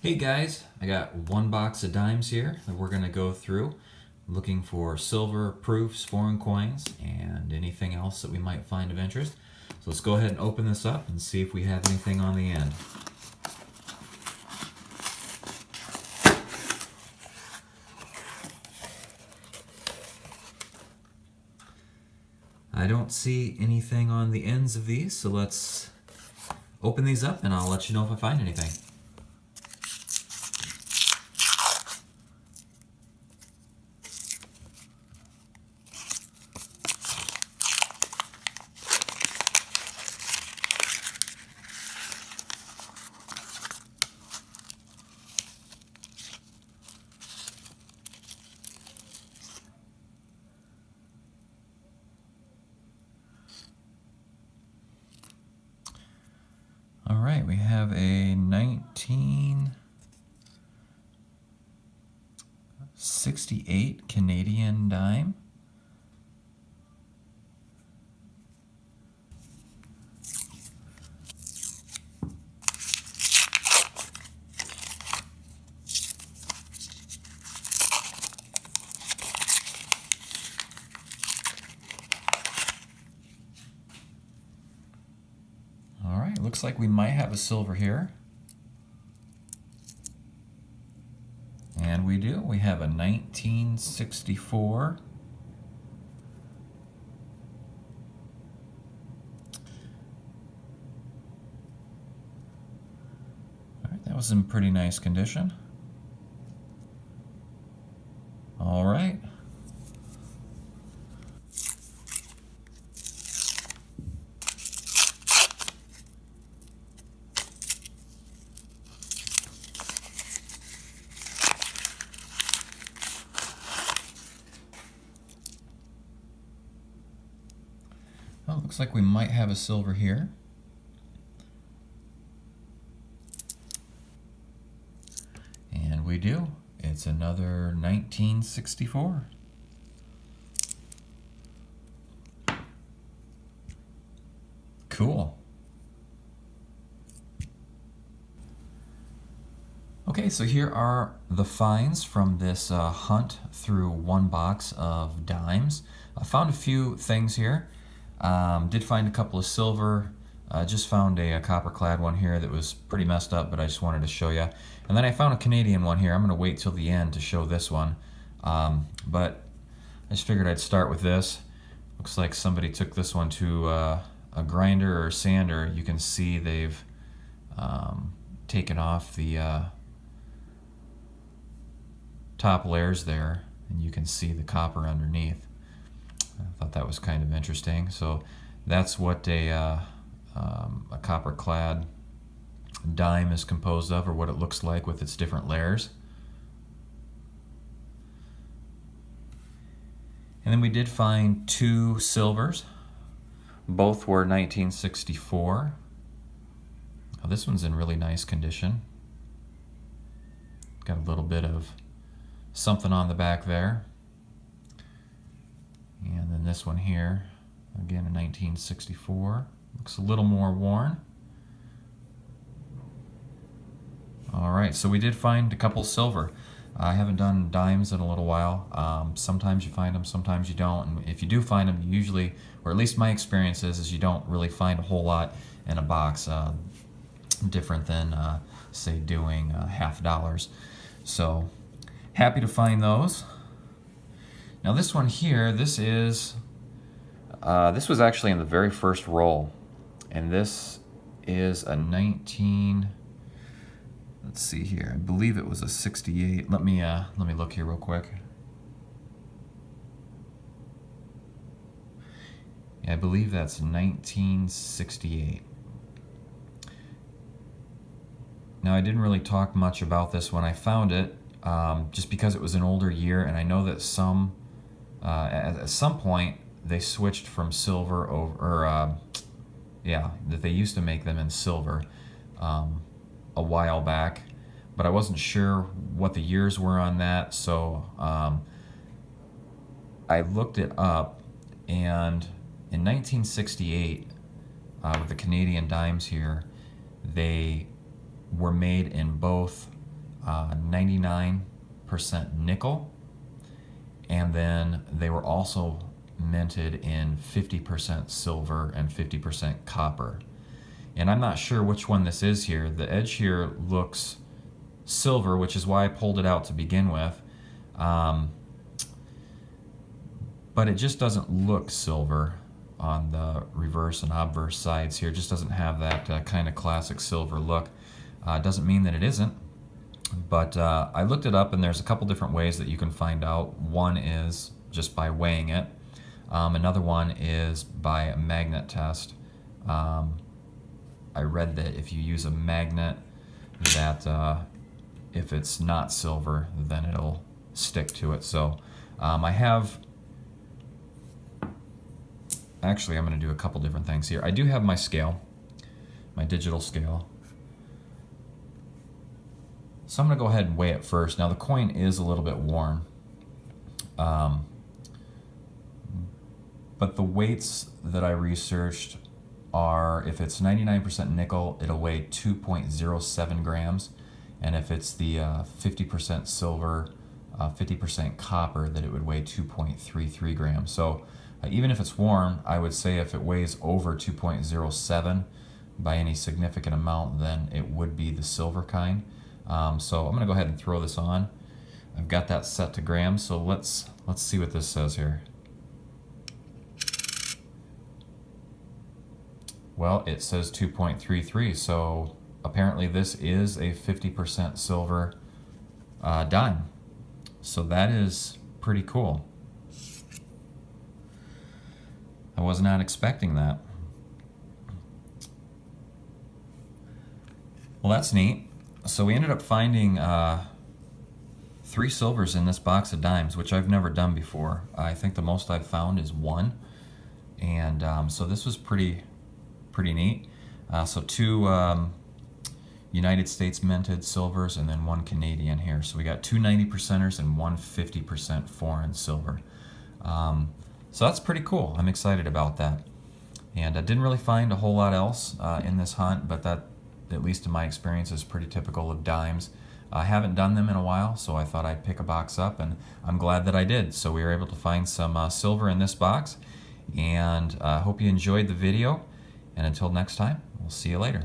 Hey guys, I got one box of dimes here that we're going to go through, looking for silver proofs, foreign coins, and anything else that we might find of interest. So let's go ahead and open this up and see if we have anything on the end. I don't see anything on the ends of these, so let's open these up and I'll let you know if I find anything. All right, we have a 1968 Canadian dime. All right, looks like we might have a silver here. And we do. We have a 1964. All right, that was in pretty nice condition. All right. Well, looks like we might have a silver here. And we do. It's another 1964. Cool. Okay, so here are the finds from this hunt through one box of dimes. I found a few things here. Did find a couple of silver. Just found a copper clad one here that was pretty messed up, but I just wanted to show you. And then I found a Canadian one here. I'm going to wait till the end to show this one. But I just figured I'd start with this. Looks like somebody took this one to a grinder or sander. You can see they've taken off the top layers there, and you can see the copper underneath. I thought that was kind of interesting. So that's what a copper clad dime is composed of, or what it looks like with its different layers. And then we did find two silvers. Both were 1964. Oh, this one's in really nice condition. Got a little bit of something on the back there. And then this one here, again a 1964. Looks a little more worn. All right, so we did find a couple silver. I haven't done dimes in a little while. Sometimes you find them, sometimes you don't. And if you do find them, you usually, or at least my experience is you don't really find a whole lot in a box. Different than, say, doing $50. So happy to find those. Now this one here, this was actually in the very first roll, and this is a 19. Let's see here. I believe it was a 68. Let me look here real quick. Yeah, I believe that's 1968. Now I didn't really talk much about this when I found it, just because it was an older year, and I know that at some point they switched from silver over, that they used to make them in silver a while back, but I wasn't sure what the years were on that, so I looked it up, and in 1968, with the Canadian dimes here, they were made in both 99% nickel, and then they were also minted in 50% silver and 50% copper. And I'm not sure which one this is here. The edge here looks silver, which is why I pulled it out to begin with. But it just doesn't look silver on the reverse and obverse sides here. It just doesn't have that kind of classic silver look. Doesn't mean that it isn't, but I looked it up, and there's a couple different ways that you can find out. One is just by weighing it. Another one is by a magnet test. I read that if you use a magnet, that if it's not silver, then it'll stick to it. So I have, actually I'm going to do a couple different things here. I do have my scale, my digital scale. So I'm going to go ahead and weigh it first. Now the coin is a little bit worn, but the weights that I researched are, if it's 99% nickel, it'll weigh 2.07 grams, and if it's the 50% silver, 50% copper, that it would weigh 2.33 grams. So even if it's worn, I would say if it weighs over 2.07 by any significant amount, then it would be the silver kind. So I'm going to go ahead and throw this on. I've got that set to grams, so let's see what this says here. Well, it says 2.33, so apparently this is a 50% silver dime. So that is pretty cool. I was not expecting that. Well, that's neat. So we ended up finding 3 silvers in this box of dimes, which I've never done before. I think the most I've found is 1. And so this was pretty neat. So 2 United States minted silvers and then 1 Canadian here. So we got 2 90%ers and 1 50% foreign silver. So that's pretty cool. I'm excited about that. And I didn't really find a whole lot else in this hunt, but that, at least in my experience, is pretty typical of dimes. I haven't done them in a while, so I thought I'd pick a box up, and I'm glad that I did. So we were able to find some silver in this box, and I hope you enjoyed the video. And until next time, we'll see you later.